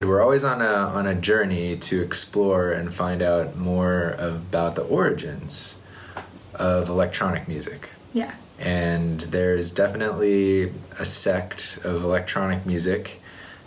We're always on a journey to explore and find out more about the origins of electronic music. Yeah. And there's definitely a sect of electronic music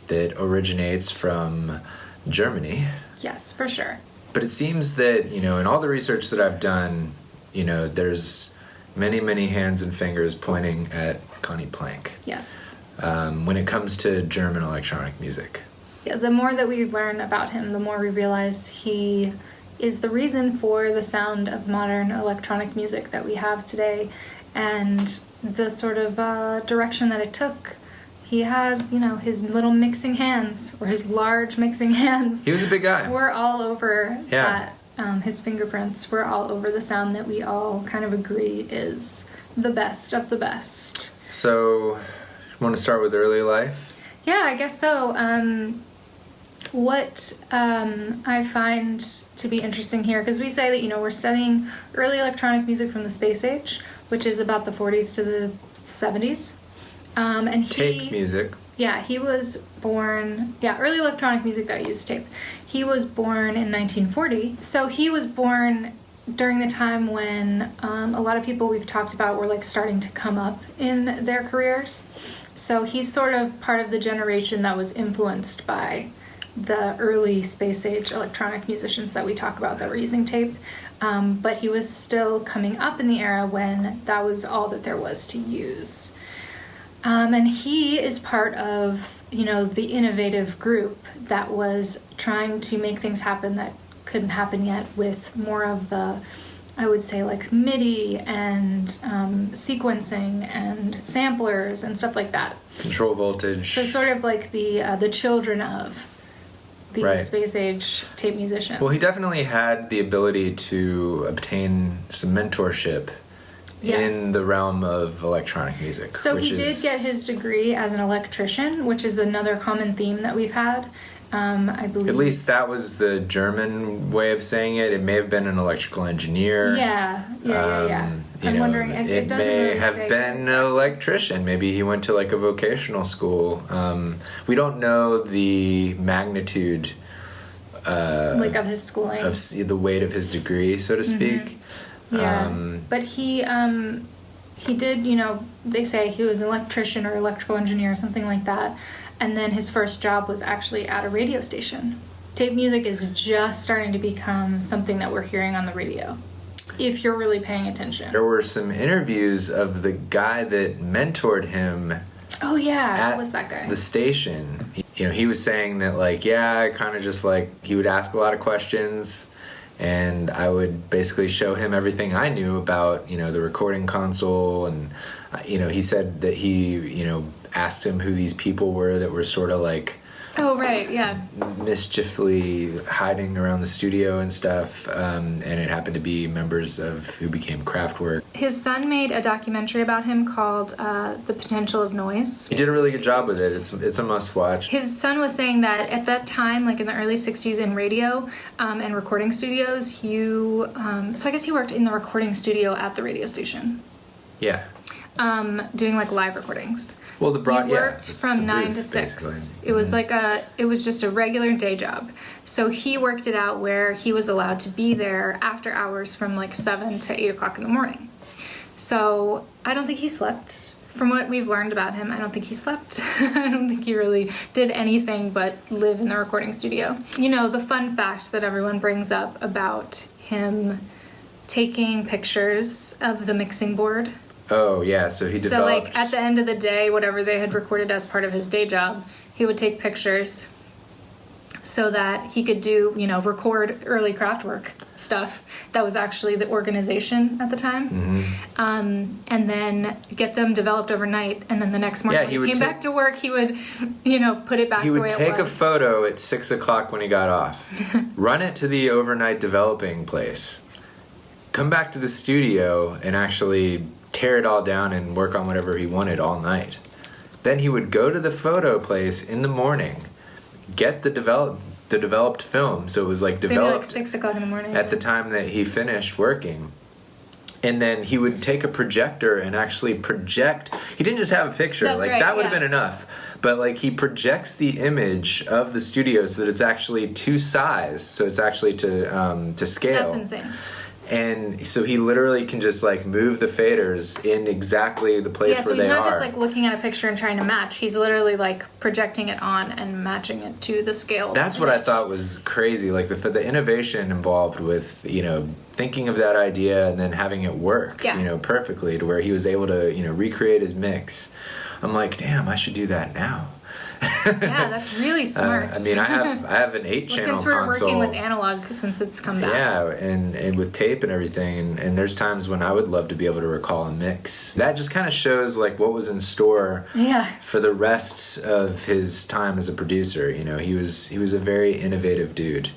that originates from Germany. Yes, for sure. But it seems that, in all the research that I've done, there's many, many hands and fingers pointing at Conny Plank. Yes. When it comes to German electronic music. Yeah, the more that we learn about him, the more we realize he is the reason for the sound of modern electronic music that we have today, and the sort of direction that it took. He had, his little mixing hands, or his large mixing hands. He was a big guy. We're all over Yeah. that. His fingerprints were all over the sound that we all kind of agree is the best of the best. So, you want to start with early life? Yeah, I guess so. What I find to be interesting here, because we say that, we're studying early electronic music from the space age, which is about the 40s to the 70s. And Tape music. Yeah, he was born, early electronic music that used tape. He was born in 1940. So he was born during the time when a lot of people we've talked about were like starting to come up in their careers. So he's sort of part of the generation that was influenced by the early space age electronic musicians that we talk about that were using tape. But he was still coming up in the era when that was all that there was to use. And he is part of, the innovative group that was trying to make things happen that couldn't happen yet with more of the, I would say, like MIDI and sequencing and samplers and stuff like that. Control voltage. So sort of like the children of the Right. space age tape musicians. Well, he definitely had the ability to obtain some mentorship Yes. in the realm of electronic music. So he did get his degree as an electrician, which is another common theme that we've had. I believe. At least that was the German way of saying it. It may have been an electrical engineer. Yeah. I'm wondering. It doesn't may really have say been an exactly. electrician. Maybe he went to like a vocational school. We don't know the magnitude, like of his schooling, of the weight of his degree, so to speak. Yeah, but he did. They say he was an electrician or electrical engineer or something like that. And then his first job was actually at a radio station. Tape music is just starting to become something that we're hearing on the radio, if you're really paying attention. There were some interviews of the guy that mentored him. Oh yeah, at who was that guy? the station. He was saying that I kind of just he would ask a lot of questions, and I would basically show him everything I knew about the recording console, and he said that he asked him who these people were that were sort of Oh right, yeah. mischiefully hiding around the studio and stuff, and it happened to be members of who became Kraftwerk. His son made a documentary about him called The Potential of Noise. He did a really good job with it. It's a must watch. His son was saying that at that time, like in the early 60s in radio and recording studios, so I guess he worked in the recording studio at the radio station. Yeah. Doing live recordings. Well, He worked from 9 to 6. Basically. It was it was just a regular day job. So he worked it out where he was allowed to be there after hours from 7 to 8 o'clock in the morning. So I don't think he slept. From what we've learned about him, I don't think he slept. I don't think he really did anything but live in the recording studio. The fun fact that everyone brings up about him taking pictures of the mixing board. Oh, yeah, so he developed... So, at the end of the day, whatever they had recorded as part of his day job, he would take pictures so that he could do, record early Kraftwerk stuff that was actually the organization at the time. Mm-hmm. And then get them developed overnight, and then the next morning when he came back to work, he would, put it back the way it was. He would take a photo at 6 o'clock when he got off, run it to the overnight developing place, come back to the studio, and actually tear it all down and work on whatever he wanted all night. Then he would go to the photo place in the morning, get the developed film, so it was developed 6 o'clock in the morning at the time that he finished working. And then he would take a projector and actually project. He didn't just have a picture. That's right, that would have been enough. but like he projects the image of the studio so that it's actually to size, so it's actually to scale. That's insane. And so he literally can just like move the faders in exactly the place where they are. Yeah, so he's not just like looking at a picture and trying to match. He's literally like projecting it on and matching it to the scale. That's what I thought was crazy. Like the innovation involved with, you know, thinking of that idea and then having it work, you know, perfectly to where he was able to, you know, recreate his mix. I'm like, damn, I should do that now. Yeah, that's really smart. I mean, I have an 8-channel console. Since we're working with analog, since it's come back. Yeah, and with tape and everything, and there's times when I would love to be able to recall a mix. That just kind of shows like what was in store for the rest of his time as a producer. You know, he was a very innovative dude.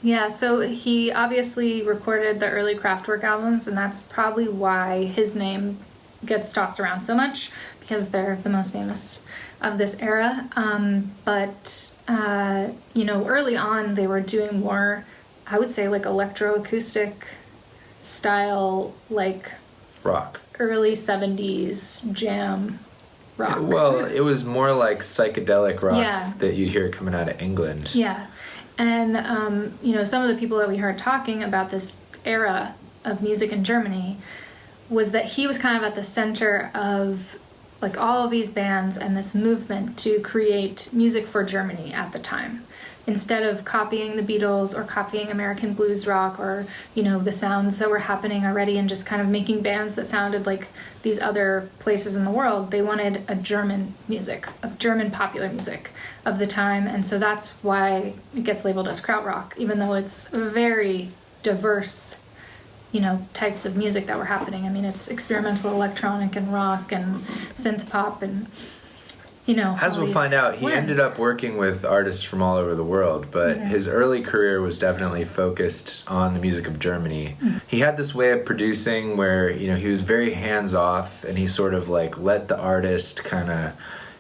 Yeah, so he obviously recorded the early Kraftwerk albums, and that's probably why his name gets tossed around so much, because they're the most famous of this era. But you know, early on they were doing more, I would say, like electroacoustic style, like rock, early 70s jam rock. Well, it was more like psychedelic rock that you'd hear coming out of England. Yeah. And you know, some of the people that we heard talking about this era of music in Germany was that he was kind of at the center of like all of these bands and this movement to create music for Germany at the time. Instead of copying the Beatles or copying American blues rock or, you know, the sounds that were happening already and just kind of making bands that sounded like these other places in the world, they wanted a German music, a German popular music of the time. And so that's why it gets labeled as Krautrock, even though it's very diverse, you know, types of music that were happening. I mean, it's experimental electronic and rock and synth pop and, you know, as we'll find out, he ended up working with artists from all over the world, but his early career was definitely focused on the music of Germany. He had this way of producing where, you know, he was very hands-off, and he sort of like let the artist kind of,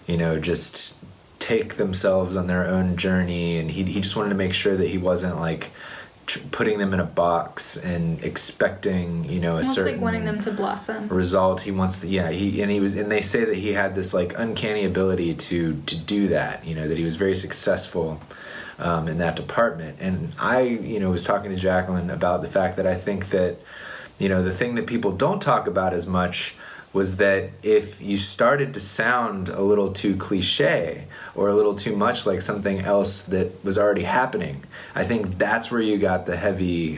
you know, just take themselves on their own journey, and he just wanted to make sure that he wasn't like putting them in a box and expecting, you know, almost certain like wanting them to blossom result. He wants to, and they say that he had this like uncanny ability to do that, you know, that he was very successful in that department. And I, you know, was talking to Jacqueline about the fact that I think that, you know, the thing that people don't talk about as much was that if you started to sound a little too cliche or a little too much like something else that was already happening, I think that's where you got the heavy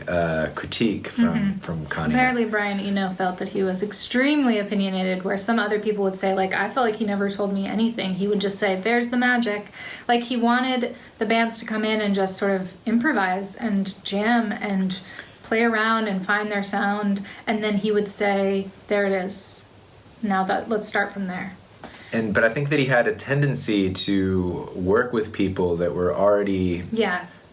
critique from Connie. Apparently Brian Eno felt that he was extremely opinionated, where some other people would say, like, I felt like he never told me anything. He would just say, there's the magic. Like, he wanted the bands to come in and just sort of improvise and jam and play around and find their sound, and then he would say, there it is. Now let's start from there. But I think that he had a tendency to work with people that were already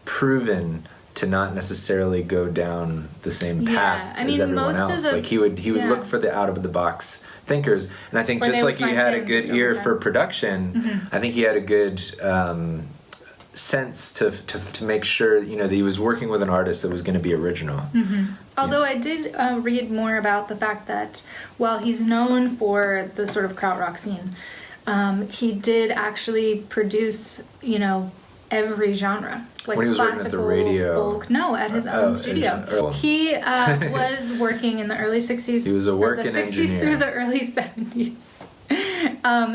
proven to not necessarily go down the same path as everyone else. Like he would look for the out of the box thinkers, and I think just like he had a good ear for production, I think he had a good sense to make sure, you know, that he was working with an artist that was going to be original. Although I did read more about the fact that while he's known for the sort of krautrock scene, he did actually produce, you know, every genre. Like when he was working at the radio. Folk, no, at his own studio. He was working in the early 60s. He was a working engineer. The 60s through the early 70s.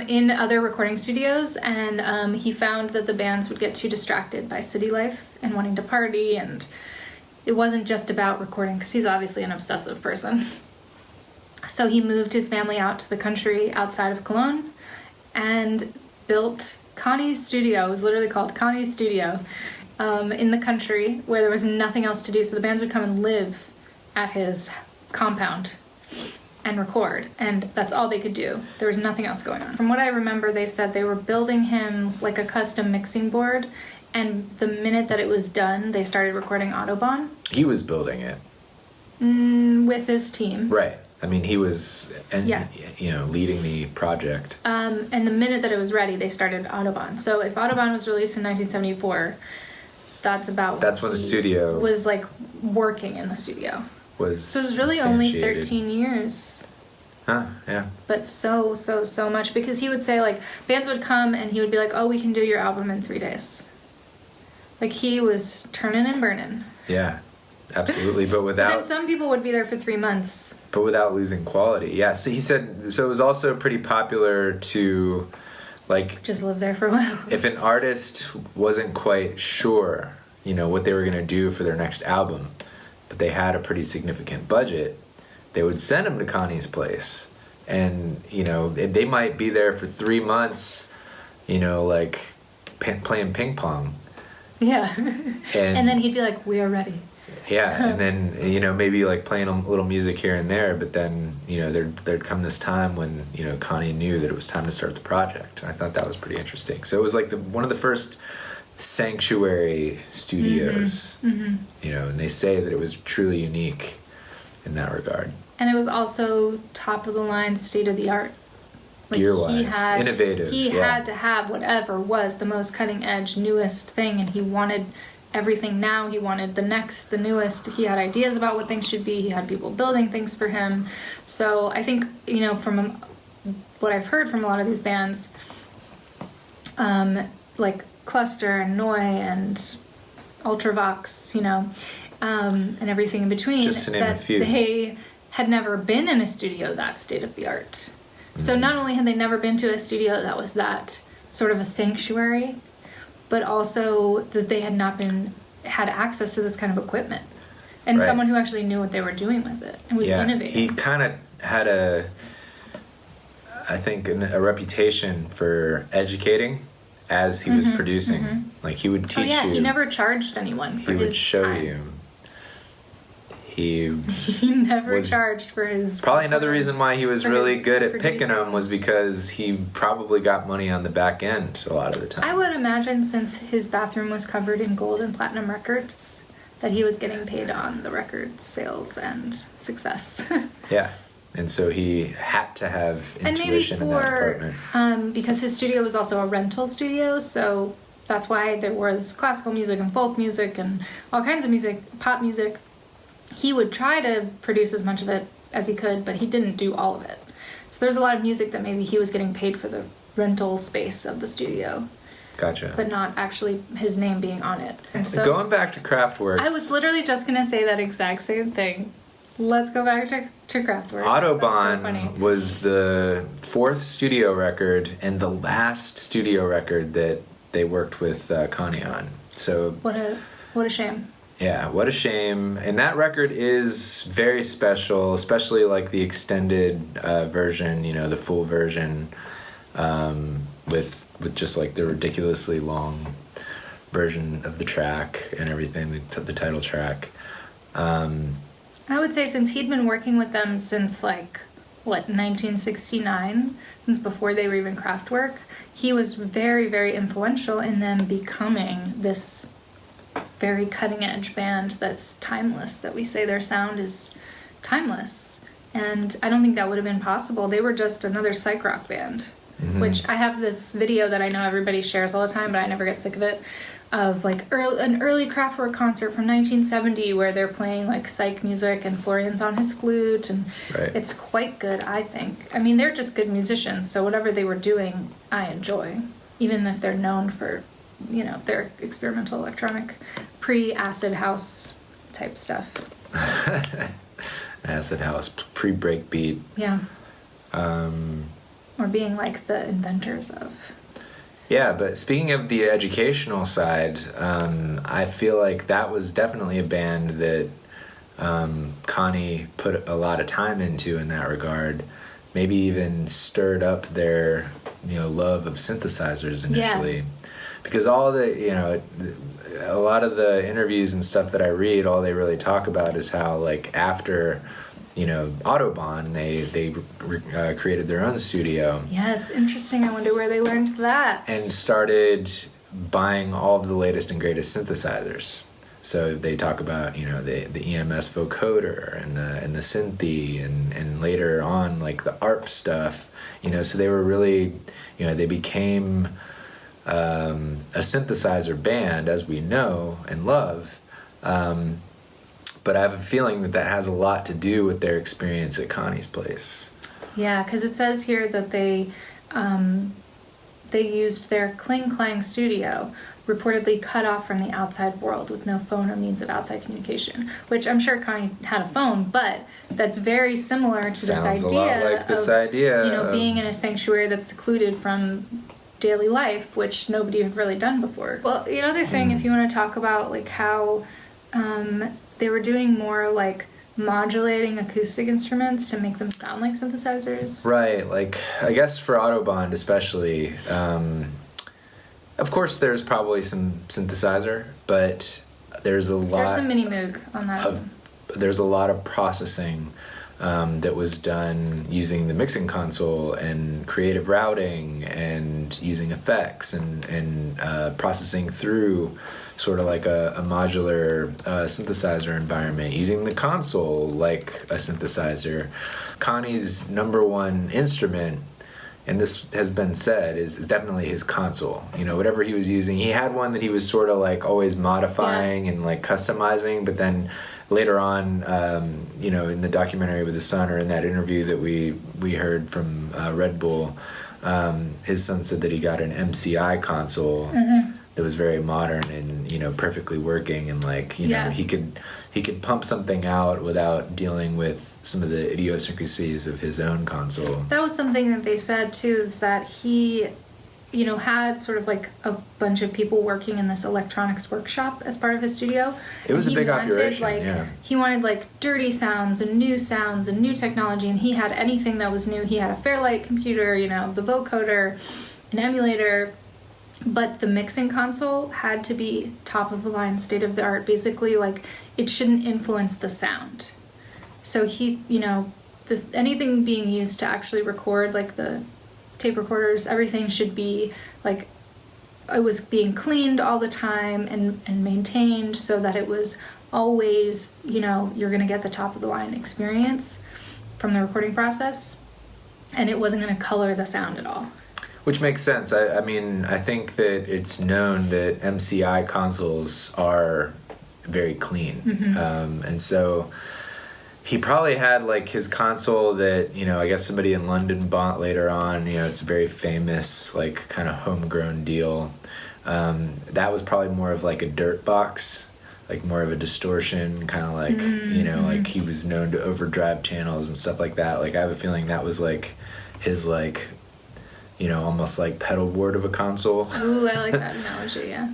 In other recording studios, and he found that the bands would get too distracted by city life and wanting to party, and it wasn't just about recording, because he's obviously an obsessive person. So he moved his family out to the country outside of Cologne and built Connie's studio. It was literally called Connie's Studio, in the country where there was nothing else to do, so the bands would come and live at his compound and record, and that's all they could do. There was nothing else going on. From what I remember, they said they were building him like a custom mixing board, and the minute that it was done, they started recording Autobahn. He was building it. With his team. Right. I mean, he was, you know, leading the project. And the minute that it was ready, they started Autobahn. So if Autobahn was released in 1974, that's when the studio was like working in the studio. So it was really only 13 years. Huh, yeah. But so much, because he would say, like, bands would come and he would be like, oh, we can do your album in 3 days. Like, he was turning and burning. Yeah, absolutely. But But then some people would be there for 3 months. But without losing quality. Yeah, so he said, so it was also pretty popular to, like... Just live there for a while. If an artist wasn't quite sure, you know, what they were going to do for their next album, but they had a pretty significant budget, they would send them to Connie's place. And, you know, they might be there for 3 months, you know, like playing ping pong. Yeah. And then he'd be like, we are ready. Yeah, and then, you know, maybe like playing a little music here and there, but then, you know, there'd come this time when, you know, Connie knew that it was time to start the project. And I thought that was pretty interesting. So it was like one of the first sanctuary studios, you know, and they say that it was truly unique in that regard. And it was also top of the line, state of the art. Like, gear-wise, innovative. He had to have whatever was the most cutting edge, newest thing, and he wanted everything now. He wanted the newest. He had ideas about what things should be. He had people building things for him. So I think, you know, from what I've heard from a lot of these bands, like Cluster and Noi and Ultravox, you know, and everything in between, just to name a few, they had never been in a studio that state of the art. So not only had they never been to a studio that was that sort of a sanctuary, but also that they had not had access to this kind of equipment. And someone who actually knew what they were doing with it and was innovating. He kind of had a reputation for educating as he was producing. Like, he would teach you. He never charged anyone for his time. He would show you. He never charged for his... Probably another reason why he was really good at picking them was because he probably got money on the back end a lot of the time. I would imagine, since his bathroom was covered in gold and platinum records, that he was getting paid on the record sales and success. Yeah. And so he had to have intuition in that department. Because his studio was also a rental studio, so that's why there was classical music and folk music and all kinds of music, pop music. He would try to produce as much of it as he could, but he didn't do all of it. So there's a lot of music that maybe he was getting paid for the rental space of the studio. Gotcha. But not actually his name being on it. And so, going back to Kraftwerk. I was literally just going to say that exact same thing. Let's go back to Kraftwerk. Autobahn was the 4th studio record and the last studio record that they worked with Connie on. So what a shame. Yeah, what a shame. And that record is very special, especially like the extended version, you know, the full version, with just like the ridiculously long version of the track and everything, the title track. I would say, since he'd been working with them since 1969, since before they were even Kraftwerk, he was very, very influential in them becoming this very cutting-edge band that's timeless, that we say their sound is timeless. And I don't think that would have been possible. They were just another psych rock band, which I have this video that I know everybody shares all the time, but I never get sick of it, of like an early Kraftwerk concert from 1970 where they're playing like psych music and Florian's on his flute, and it's quite good, I think. I mean, they're just good musicians, so whatever they were doing, I enjoy, even if they're known for, you know, their experimental electronic pre-acid house type stuff. Acid house, pre-breakbeat. Yeah. Or being like the inventors of. Yeah, but speaking of the educational side, I feel like that was definitely a band that Connie put a lot of time into in that regard. Maybe even stirred up their, you know, love of synthesizers initially. Yeah. Because all the, you know, a lot of the interviews and stuff that I read, all they really talk about is how, like, after, you know, Autobahn, they created their own studio. Yes, interesting. I wonder where they learned that. And started buying all of the latest and greatest synthesizers. So they talk about, you know, the EMS vocoder and the Synthy and later on, like, the ARP stuff. You know, so they were really, you know, they became a synthesizer band, as we know and love, but I have a feeling that has a lot to do with their experience at Connie's place. Yeah, because it says here that they used their Kling Klang studio, reportedly cut off from the outside world with no phone or means of outside communication. Which I'm sure Connie had a phone, but that's very similar to Sounds this a idea lot like this of, idea you know, of- being in a sanctuary that's secluded from daily life, which nobody had really done before. Well, the other thing, if you want to talk about like how they were doing more like modulating acoustic instruments to make them sound like synthesizers. Right, like I guess for Autobahn especially, of course there's probably some synthesizer, but there's some mini Moog on that one. There's a lot of processing that was done using the mixing console and creative routing and using effects and processing through sort of like a modular synthesizer environment, using the console like a synthesizer. Connie's number one instrument, and this has been said, is definitely his console. Whatever he was using, he had one that he was sort of like always modifying and like customizing, but then later on, in the documentary with his son, or in that interview that we heard from Red Bull, his son said that he got an MCI console that was very modern and perfectly working, and like he could pump something out without dealing with some of the idiosyncrasies of his own console. That was something that they said too, is that he had sort of like a bunch of people working in this electronics workshop as part of his studio. It was a big operation, He wanted like dirty sounds and new technology, and he had anything that was new. He had a Fairlight computer, the vocoder, an emulator, but the mixing console had to be top of the line, state of the art. Basically, like, it shouldn't influence the sound. So he, anything being used to actually record, like the tape recorders, everything should be like, it was being cleaned all the time and maintained so that it was always, you're going to get the top of the line experience from the recording process, and it wasn't going to color the sound at all. Which makes sense. I mean, I think that it's known that MCI consoles are very clean. And so he probably had like his console that, I guess somebody in London bought later on. It's a very famous, like, kind of homegrown deal. That was probably more of like a dirt box, like more of a distortion, kind of like, like he was known to overdrive channels and stuff like that. Like, I have a feeling that was like his, like, almost like pedal board of a console. Ooh, I like that analogy, yeah.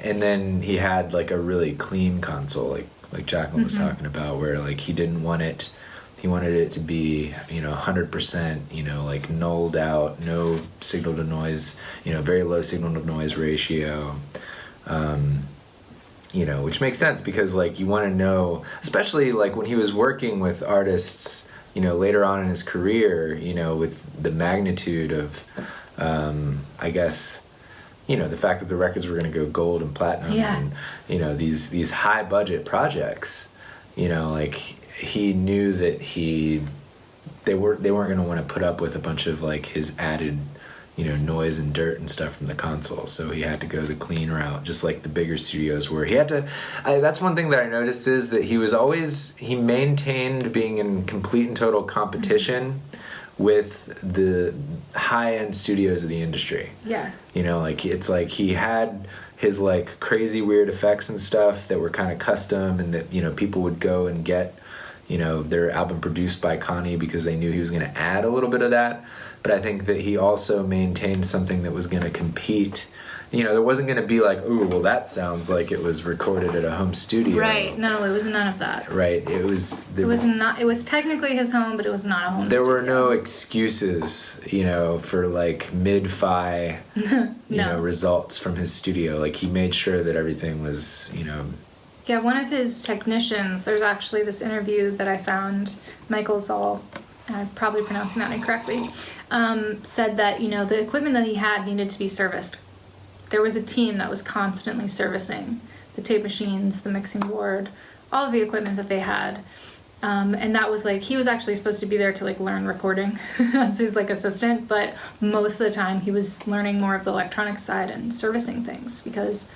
And then he had like a really clean console, like Jacqueline was talking about, where like he wanted it to be, 100%, like nulled out, no signal to noise, very low signal to noise ratio. Which makes sense because like you want to know, especially like when he was working with artists, later on in his career, with the magnitude of, I guess, the fact that the records were going to go gold and platinum, and these high budget projects, like he knew that they weren't going to want to put up with a bunch of like his added, noise and dirt and stuff from the console. So he had to go the clean route, just like the bigger studios were. He had to. That's one thing that I noticed, is that he maintained being in complete and total competition with the high-end studios of the industry. Yeah. Like it's like he had his like crazy weird effects and stuff that were kind of custom, and that people would go and get their album produced by Connie because they knew he was going to add a little bit of that. But I think that he also maintained something that was going to compete. There wasn't going to be like, ooh, well, that sounds like it was recorded at a home studio. Right. No, it was none of that. Right. It was not. It was technically his home, but it was not a home there studio. Were no excuses, for like mid-fi, results from his studio. Like he made sure that everything was, Yeah, one of his technicians, there's actually this interview that I found, Michael Zoll, I'm probably pronouncing that incorrectly, said that, the equipment that he had needed to be serviced. There was a team that was constantly servicing the tape machines, the mixing board, all of the equipment that they had. And that was like, he was actually supposed to be there to like learn recording as his like assistant, but most of the time he was learning more of the electronic side and servicing things because,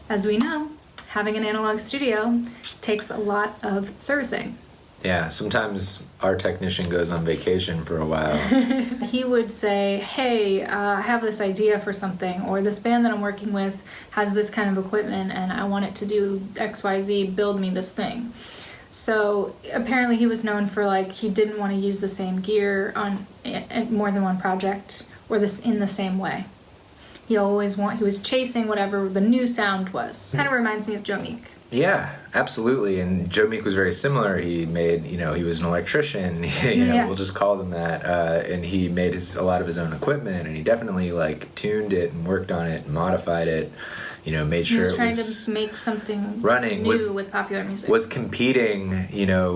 as we know, having an analog studio takes a lot of servicing. Yeah, sometimes our technician goes on vacation for a while. He would say, hey, I have this idea for something, or this band that I'm working with has this kind of equipment and I want it to do XYZ, build me this thing. So apparently he was known for, like, he didn't want to use the same gear on more than one project or this in the same way. He was chasing whatever the new sound was. Kind of reminds me of Joe Meek. Yeah, absolutely. And Joe Meek was very similar. He made, he was an electrician, we'll just call them that. And he made a lot of his own equipment, and he definitely, like, tuned it and worked on it and modified it. Made sure he was trying to make something running, new with popular music. Was competing,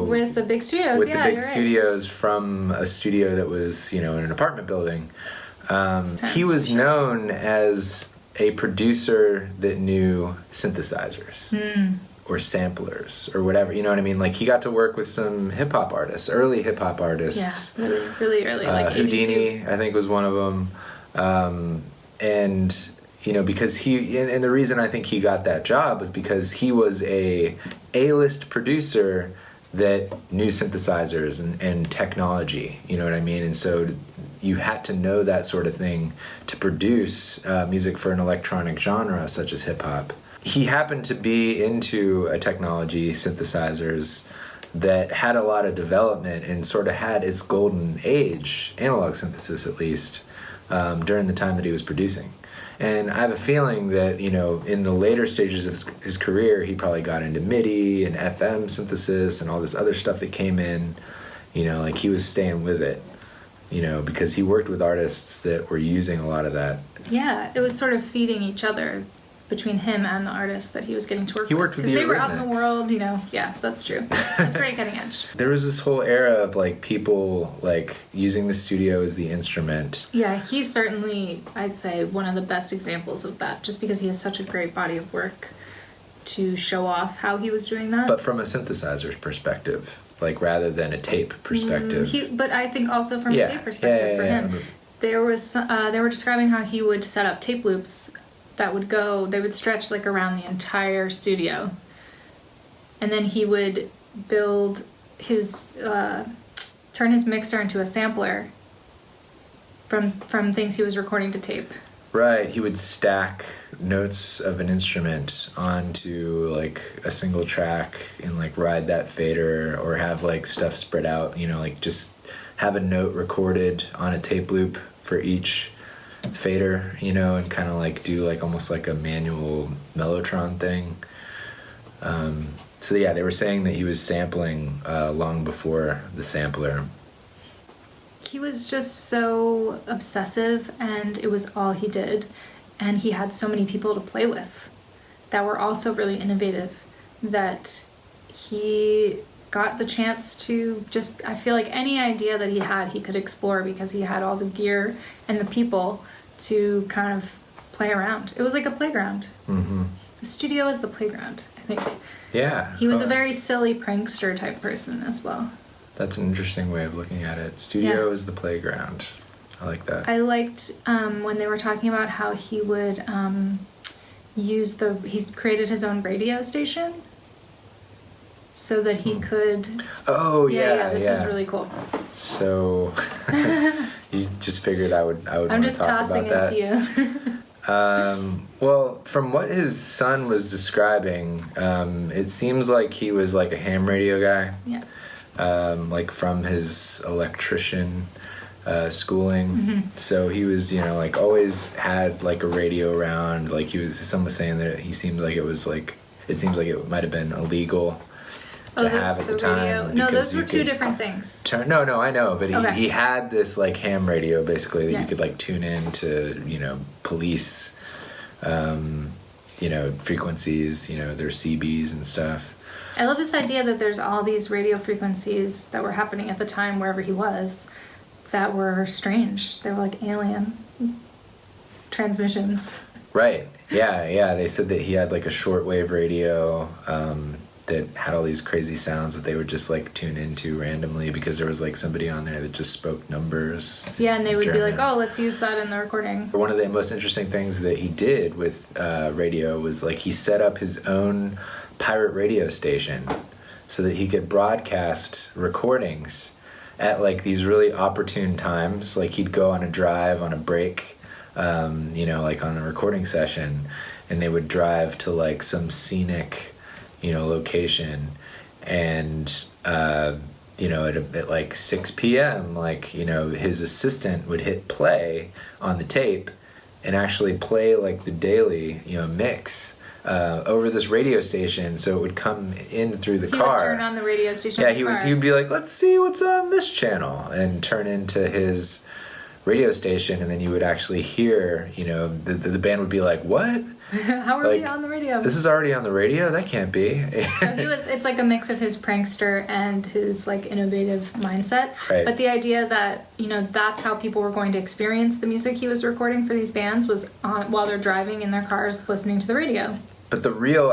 with the big studios. With the big studios from a studio that was, in an apartment building. He was known as a producer that knew synthesizers or samplers or whatever. You know what I mean? Like, he got to work with some hip hop artists, early hip hop artists. Yeah, really early, like Houdini, I think, was one of them. And because and the reason I think he got that job was because he was a A-list producer that knew synthesizers and technology, you know what I mean? And so you had to know that sort of thing to produce music for an electronic genre such as hip-hop. He happened to be into a technology, synthesizers, that had a lot of development and sort of had its golden age, analog synthesis at least, during the time that he was producing. And I have a feeling that, in the later stages of his career, he probably got into MIDI and FM synthesis and all this other stuff that came in, like he was staying with it, because he worked with artists that were using a lot of that. Yeah, it was sort of feeding each other between him and the artists that he was getting to work with. He worked with because they were out in the world, yeah, that's true. It's very cutting edge. There was this whole era of, like, people, like, using the studio as the instrument. Yeah, he's certainly, I'd say, one of the best examples of that, just because he has such a great body of work to show off how he was doing that. But from a synthesizer's perspective, like, rather than a tape perspective. But I think also from a tape perspective for him. They were describing how he would set up tape loops that they would stretch, like, around the entire studio. And then he would build turn his mixer into a sampler from things he was recording to tape. Right, he would stack notes of an instrument onto, like, a single track and, like, ride that fader, or have, like, stuff spread out, like, just have a note recorded on a tape loop for each fader, and kind of, like, do, like, almost like a manual mellotron thing. So yeah, they were saying that he was sampling long before the sampler. He was just so obsessive, and it was all he did, and he had so many people to play with that were also really innovative, that he got the chance to just, I feel like any idea that he could explore, because he had all the gear and the people to kind of play around. It was like a playground. Mm-hmm. The studio is the playground, I think. Yeah. He was a very silly prankster type person as well. That's an interesting way of looking at it. Studio is the playground. I like that. I liked when they were talking about how he would he created his own radio station so that he could... Oh, this is really cool. So, you just figured I would I'm just tossing it to you. Well, from what his son was describing, it seems like he was, like, a ham radio guy. Yeah. Like, from his electrician schooling. Mm-hmm. So he was, like, always had, like, a radio around. Like, someone was saying that he seemed like it seems like it might have been illegal to have at the time. No, those were two different things. No, I know, but he had this, like, ham radio, basically, that you could, like, tune in to, police, frequencies, their CBs and stuff. I love this idea that there's all these radio frequencies that were happening at the time, wherever he was, that were strange. They were like alien transmissions. Right. Yeah. They said that he had, like, a shortwave radio that had all these crazy sounds that they would just, like, tune into randomly, because there was, like, somebody on there that just spoke numbers. Yeah, and they would be like, oh, let's use that in the recording. One of the most interesting things that he did with radio was, like, he set up his own pirate radio station so that he could broadcast recordings at like these really opportune times. Like he'd go on a drive on a break, like on a recording session, and they would drive to like some scenic, location, and at like 6 p.m. his assistant would hit play on the tape and actually play like the daily mix over this radio station, so it would come in through the car. He would turn on the radio station. Yeah, he would be like, let's see what's on this channel, and turn into his radio station, and then you would actually hear, the band would be like, what? How are we on the radio? This is already on the radio? That can't be. So it's like a mix of his prankster and his like innovative mindset. Right. But the idea that, that's how people were going to experience the music he was recording for these bands was while they're driving in their cars listening to the radio. But the real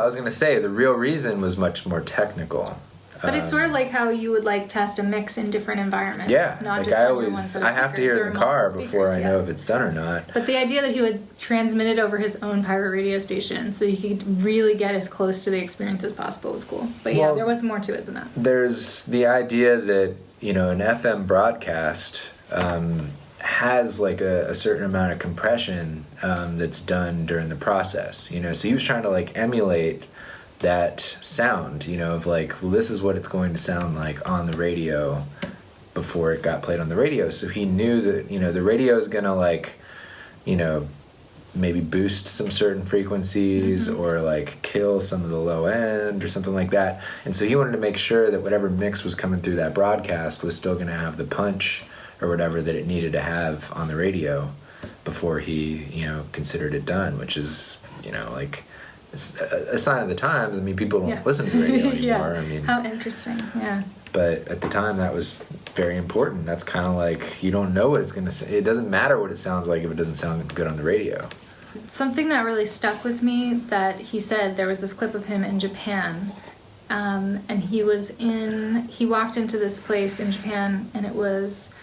reason was much more technical. But it's sort of like how you would like test a mix in different environments. Yeah, not like just I have to hear it in the car before I know if it's done or not. But the idea that he would transmit it over his own pirate radio station so he could really get as close to the experience as possible was cool. But yeah, there was more to it than that. There's the idea that, an FM broadcast has like a certain amount of compression that's done during the process, so he was trying to like emulate that sound, of like, well, this is what it's going to sound like on the radio before it got played on the radio. So he knew that, the radio is going to like, maybe boost some certain frequencies or like kill some of the low end or something like that. And so he wanted to make sure that whatever mix was coming through that broadcast was still going to have the punch or whatever that it needed to have on the radio before he, considered it done, which is, like, it's a sign of the times. I mean, people don't listen to the radio anymore. Yeah. I mean, how interesting. Yeah. But at the time, that was very important. That's kind of like, you don't know what it's going to say. It doesn't matter what it sounds like if it doesn't sound good on the radio. Something that really stuck with me that he said, there was this clip of him in Japan, and he walked into this place in Japan, and it was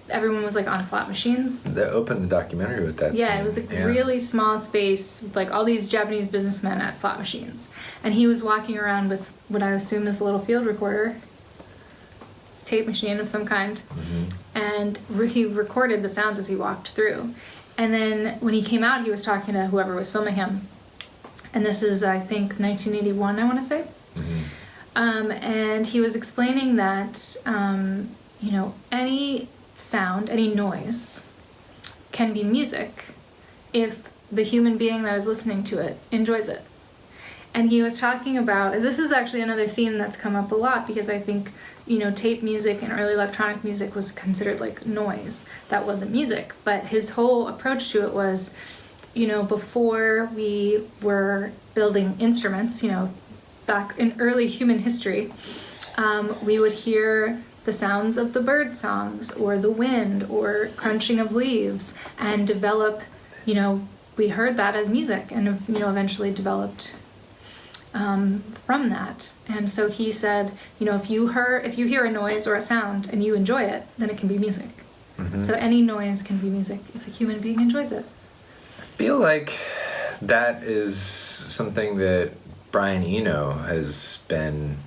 everyone was like on slot machines. They opened the documentary with that. Yeah, scene. It was a really small space with like all these Japanese businessmen at slot machines. And he was walking around with what I assume is a little field recorder, tape machine of some kind. And he recorded the sounds as he walked through. And then when he came out, he was talking to whoever was filming him. And this is, I think, 1981, I want to say. And he was explaining that any sound, any noise can be music if the human being that is listening to it enjoys it. And he was talking about, this is actually another theme that's come up a lot, because I think, tape music and early electronic music was considered like noise. That wasn't music. But his whole approach to it was, before we were building instruments, back in early human history, we would hear the sounds of the bird songs or the wind or crunching of leaves and develop, we heard that as music and, eventually developed from that. And so he said, if you hear a noise or a sound and you enjoy it, then it can be music. So any noise can be music if a human being enjoys it. I feel like that is something that Brian Eno has been,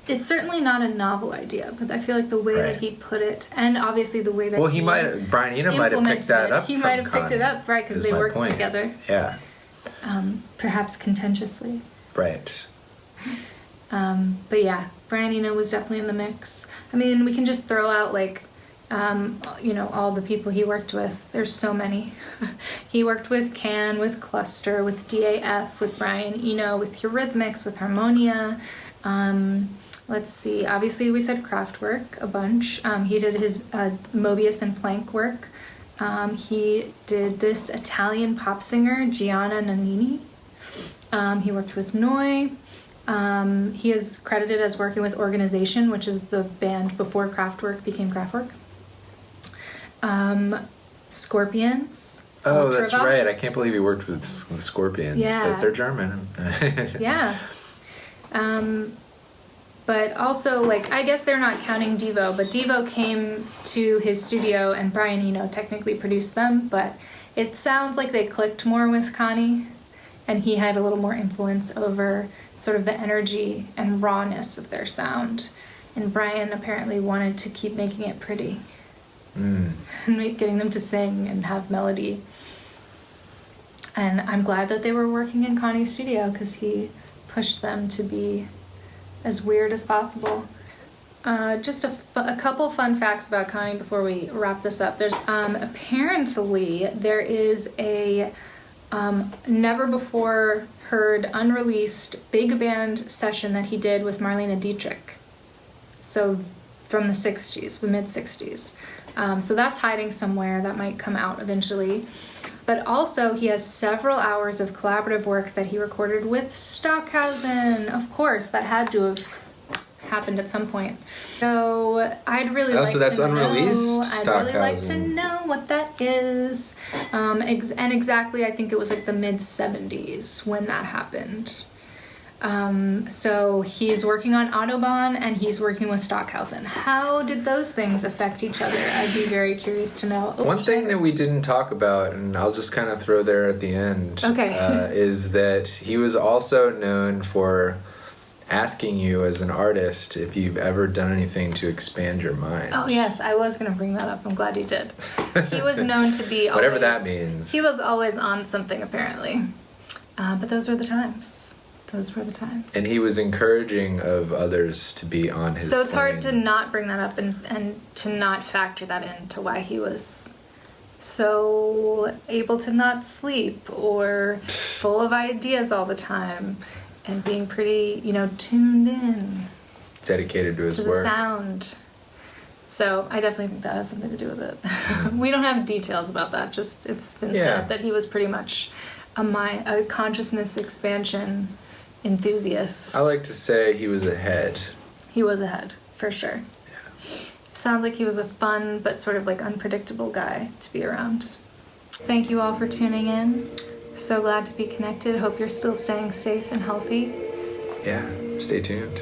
It's certainly not a novel idea, but I feel like the way that he put it, and obviously the way that Brian Eno might have picked that up. He might have picked it up, right? Because they worked together. Yeah. Perhaps contentiously. Right. But yeah, Brian Eno was definitely in the mix. I mean, we can just throw out like, all the people he worked with. There's so many. He worked with Can, with Cluster, with DAF, with Brian Eno, with Eurythmics, with Harmonia. Let's see. Obviously, we said Kraftwerk a bunch. He did his Mobius and Plank work. He did this Italian pop singer, Gianna Nannini. He worked with Noi. He is credited as working with Organization, which is the band before Kraftwerk became Kraftwerk. Scorpions. Oh, that's right. I can't believe he worked with Scorpions, but they're German. Yeah. But also, I guess they're not counting Devo, but Devo came to his studio and Brian Eno technically produced them, but it sounds like they clicked more with Connie and he had a little more influence over sort of the energy and rawness of their sound. And Brian apparently wanted to keep making it pretty. And getting them to sing and have melody. And I'm glad that they were working in Connie's studio because he pushed them to be as weird as possible. Just a couple fun facts about Connie before we wrap this up. There's apparently there is a never before heard unreleased big band session that he did with Marlene Dietrich. So from the 60s, the mid 60s. So that's hiding somewhere. That might come out eventually. But also he has several hours of collaborative work that he recorded with Stockhausen. Of course, that had to have happened at some point. So I'd really like so that's to unreleased know. I'd really like to Stockhausen. know what that is. And exactly, I think it was like the mid 70s when that happened. So he's working on Autobahn and he's working with Stockhausen. How did those things affect each other? I'd be very curious to know. One thing that we didn't talk about, and I'll just kind of throw there at the end, Okay. is that he was also known for asking you as an artist if you've ever done anything to expand your mind. Oh yes, I was going to bring that up. I'm glad you did. He was known to be always, whatever that means. He was always on something apparently. But those were the times. Those were the times. And he was encouraging of others to be on his So it's hard to plane. not bring that up and to not factor that into why he was so able to not sleep or full of ideas all the time and being pretty, tuned in dedicated to his to the work. sound. So I definitely think that has something to do with it. We don't have details about that. Just it's been said that he was pretty much a consciousness expansion enthusiast. I like to say he was ahead. He was ahead, for sure. Yeah. Sounds like he was a fun but sort of like unpredictable guy to be around. Thank you all for tuning in. So glad to be connected. Hope you're still staying safe and healthy. Yeah, stay tuned.